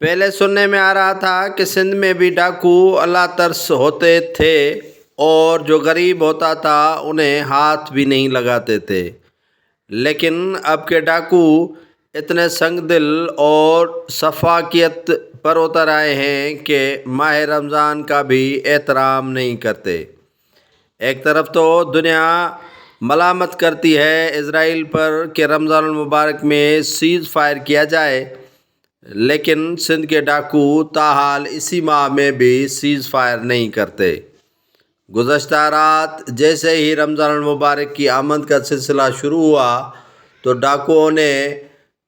پہلے سننے میں آ رہا تھا کہ سندھ میں بھی ڈاکو اللہ ترس ہوتے تھے اور جو غریب ہوتا تھا انہیں ہاتھ بھی نہیں لگاتے تھے، لیکن اب کے ڈاکو اتنے سنگ دل اور شفقت پر اتر آئے ہیں کہ ماہ رمضان کا بھی احترام نہیں کرتے۔ ایک طرف تو دنیا ملامت کرتی ہے اسرائیل پر کہ رمضان المبارک میں سیز فائر کیا جائے، لیکن سندھ کے ڈاکو تاحال اسی ماہ میں بھی سیز فائر نہیں کرتے۔ گزشتہ رات جیسے ہی رمضان المبارک کی آمد کا سلسلہ شروع ہوا تو ڈاکوؤں نے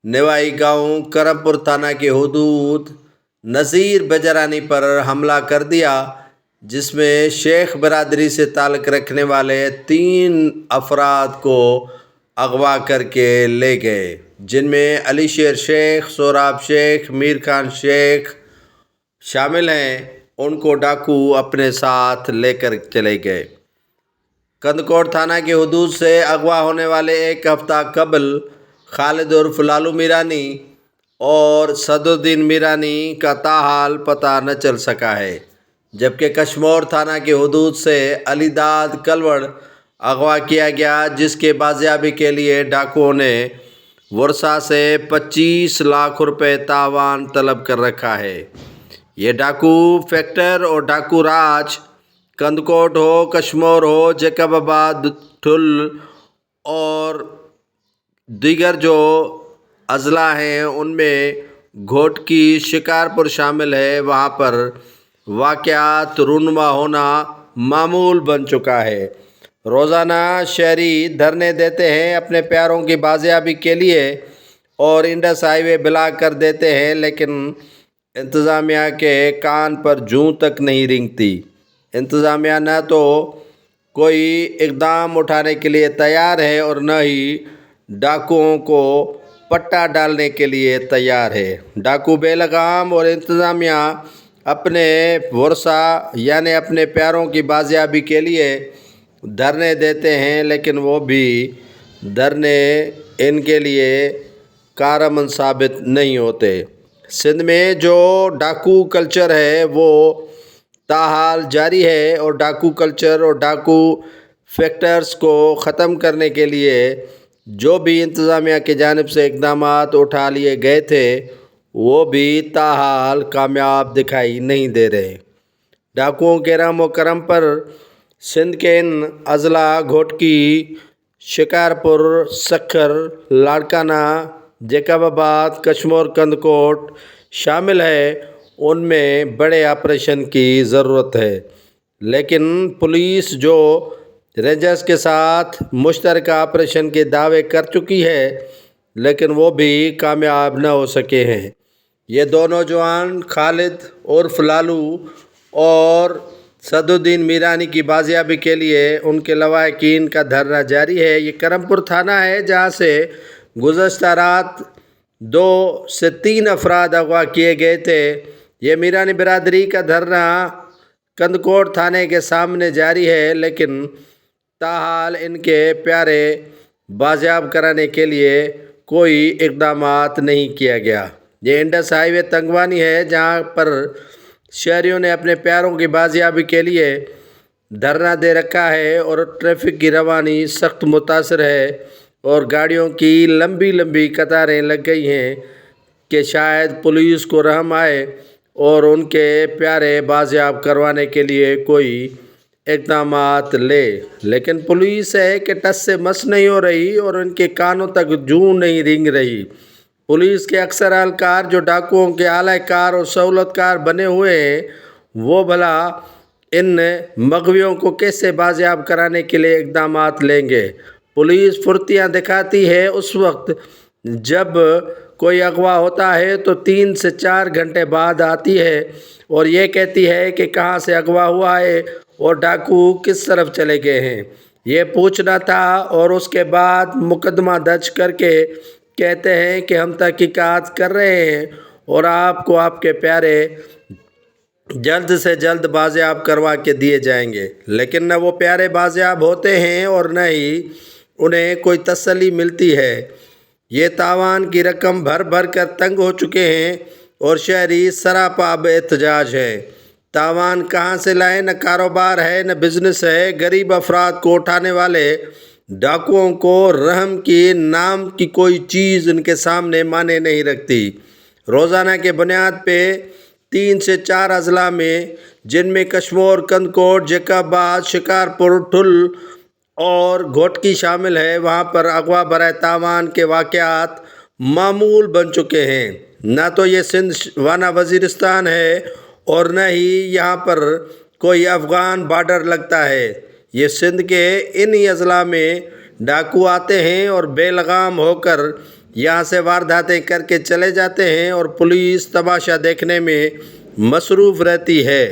نوائی گاؤں کرم پور تھانہ کے حدود نذیر بجرانی پر حملہ کر دیا، جس میں شیخ برادری سے تعلق رکھنے والے 3 افراد کو اغوا کر کے لے گئے، جن میں علی شیر شیخ، سوراب شیخ، میر خان شیخ شامل ہیں۔ ان کو ڈاکو اپنے ساتھ لے کر چلے گئے۔ کندکوٹ تھانہ کے حدود سے اغوا ہونے والے ایک ہفتہ قبل خالد عرف لالو میرانی اور صدرالدین میرانی کا تاحال پتہ نہ چل سکا ہے، جبکہ کشمور تھانہ کے حدود سے علی داد کلوڑ اغوا کیا گیا، جس کے بازیابی کے لیے ڈاکوؤں نے ورثاء سے 25 لاکھ روپے تاوان طلب کر رکھا ہے۔ یہ ڈاکو فیکٹر اور ڈاکو راج کندکوٹ ہو، کشمور ہو، جیکب آباد، ٹھل اور دیگر جو اضلاع ہیں ان میں گھوٹکی، شکارپور شامل ہے، وہاں پر واقعات رونما ہونا معمول بن چکا ہے۔ روزانہ شہری دھرنے دیتے ہیں اپنے پیاروں کی بازیابی کے لیے اور انڈس ہائی وے بلاک کر دیتے ہیں، لیکن انتظامیہ کے کان پر جوں تک نہیں رینگتی۔ انتظامیہ نہ تو کوئی اقدام اٹھانے کے لیے تیار ہے اور نہ ہی ڈاکوؤں کو پٹا ڈالنے کے لیے تیار ہے۔ ڈاکو بے لگام اور انتظامیہ اپنے ورثاء یعنی اپنے پیاروں کی بازیابی کے لیے دھرنے دیتے ہیں، لیکن وہ بھی دھرنے ان کے لیے کارآمد ثابت نہیں ہوتے۔ سندھ میں جو ڈاکو کلچر ہے وہ تاحال جاری ہے اور ڈاکو کلچر اور ڈاکو فیکٹرز کو ختم کرنے کے لیے جو بھی انتظامیہ کی جانب سے اقدامات اٹھا لیے گئے تھے وہ بھی تاحال کامیاب دکھائی نہیں دے رہے۔ ڈاکوؤں کے رحم و کرم پر سندھ کے ان اضلاع گھوٹکی، شکارپور، سکھر، لاڑکانہ، جیکب آباد، کشمور، کندکوٹ شامل ہے، ان میں بڑے آپریشن کی ضرورت ہے، لیکن پولیس جو رینجرز کے ساتھ مشترکہ آپریشن کے دعوے کر چکی ہے لیکن وہ بھی کامیاب نہ ہو سکے ہیں۔ یہ دو نوجوان خالد عرف لالو اور صدرالدین میرانی کی بازیابی کے لیے ان کے لواحقین کا دھرنا جاری ہے۔ یہ کرم پور تھانہ ہے جہاں سے گزشتہ رات 2 سے 3 افراد اغوا کیے گئے تھے۔ یہ میرانی برادری کا دھرنا کندکوٹ تھانے کے سامنے جاری ہے، لیکن تاحال ان کے پیارے بازیاب کرانے کے لیے کوئی اقدامات نہیں کیا گیا۔ یہ انڈس ہائی وے تنگوانی ہے جہاں پر شہریوں نے اپنے پیاروں کی بازیابی کے لیے دھرنا دے رکھا ہے اور ٹریفک کی روانی سخت متاثر ہے اور گاڑیوں کی لمبی لمبی قطاریں لگ گئی ہیں کہ شاید پولیس کو رحم آئے اور ان کے پیارے بازیاب کروانے کے لیے کوئی اقدامات لے، لیکن پولیس ہے کہ ٹس سے مس نہیں ہو رہی اور ان کے کانوں تک جوں نہیں رینگ رہی۔ پولیس کے اکثر اہلکار جو ڈاکوؤں کے اعلی کار اور سہولت کار بنے ہوئے ہیں وہ بھلا ان مغویوں کو کیسے بازیاب کرانے کے لیے اقدامات لیں گے؟ پولیس پھرتیاں دکھاتی ہے اس وقت جب کوئی اغوا ہوتا ہے تو 3 سے 4 گھنٹے بعد آتی ہے اور یہ کہتی ہے کہ کہاں سے اغوا ہوا ہے اور ڈاکو کس طرف چلے گئے ہیں، یہ پوچھنا تھا، اور اس کے بعد مقدمہ درج کر کے کہتے ہیں کہ ہم تحقیقات کر رہے ہیں اور آپ کو آپ کے پیارے جلد سے جلد بازیاب کروا کے دیے جائیں گے، لیکن نہ وہ پیارے بازیاب ہوتے ہیں اور نہ ہی انہیں کوئی تسلی ملتی ہے۔ یہ تاوان کی رقم بھر بھر کر تنگ ہو چکے ہیں اور شہری سراپا بے احتجاج ہے۔ تاوان کہاں سے لائیں؟ نہ کاروبار ہے نہ بزنس ہے۔ غریب افراد کو اٹھانے والے ڈاکوؤں کو رحم کی نام کی کوئی چیز ان کے سامنے معنی نہیں رکھتی۔ روزانہ کے بنیاد پہ 3 سے 4 اضلاع میں، جن میں کشمور، کندکوٹ، جیکب آباد، شکارپور، ٹھل اور گھوٹکی شامل ہے، وہاں پر اغوا برائے تاوان کے واقعات معمول بن چکے ہیں۔ نہ تو یہ سندھ وانا وزیرستان ہے اور نہ ہی یہاں پر کوئی افغان بارڈر لگتا ہے۔ یہ سندھ کے انہی اضلاع میں ڈاکو آتے ہیں اور بے لگام ہو کر یہاں سے وارداتیں کر کے چلے جاتے ہیں اور پولیس تماشا دیکھنے میں مصروف رہتی ہے۔